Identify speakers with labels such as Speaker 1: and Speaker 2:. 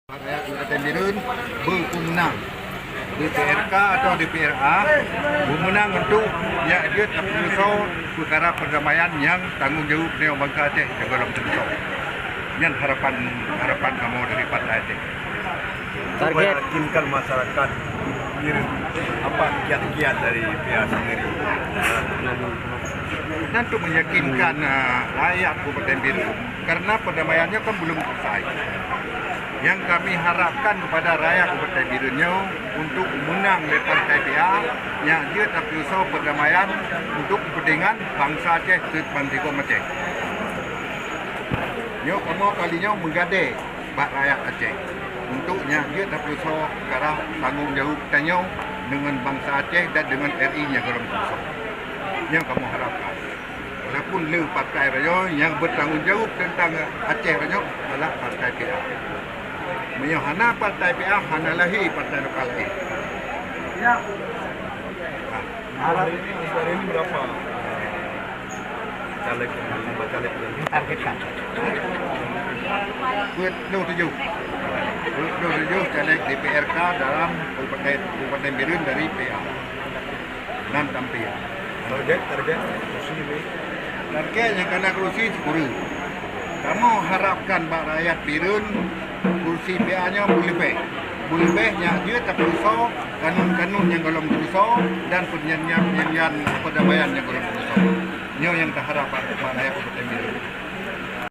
Speaker 1: Rakyat Kabupaten Birun berpemenang DPRK atau DPRA bermenang untuk dia terpusau perkara perdamaian yang tanggungjawab Neo Bangsa Aceh yang dalam terpusau. Yang harapan kamu dari Partai Aceh.
Speaker 2: Target meyakinkan masyarakat Birun apa kiat-kiat dari pihak sendiri.
Speaker 1: Dan untuk meyakinkan rakyat Kabupaten Birun karena perdamaiannya kan belum selesai. Yang kami harapkan kepada rakyat Kabupaten Birunnya untuk menang dari Partai PA yang dia terpusau perdamaian untuk kepentingan bangsa Aceh sepantikom Aceh. Nyo kamu kalinya menggadai bak rakyat Aceh untuknya dia terpusau perkara tanggungjawab tanya dengan bangsa Aceh dan dengan RI yang dalam terpusau. Yang kamu harapkan. Walaupun le Partai Raya yang bertanggungjawab tentang Aceh Raya adalah Partai PA. Menyahana Partai PA hana lahi partai lokal ini.
Speaker 2: Ya. Hari ini berapa caleg yang targetkan?
Speaker 1: 27 caleg DPRK dalam Kabupaten Birun dari PA. 6 tampil.
Speaker 2: Target kursi ini.
Speaker 1: Target yang kena kursi 10. Kamu harapkan rakyat Birun kursi PA-nya boleh lebihnya dia terpusau kanun-kanun yang golong terpusau dan penyanyian perdamaian yang golong terpusau. Ini yang terharap rakyat Kabupaten Birun.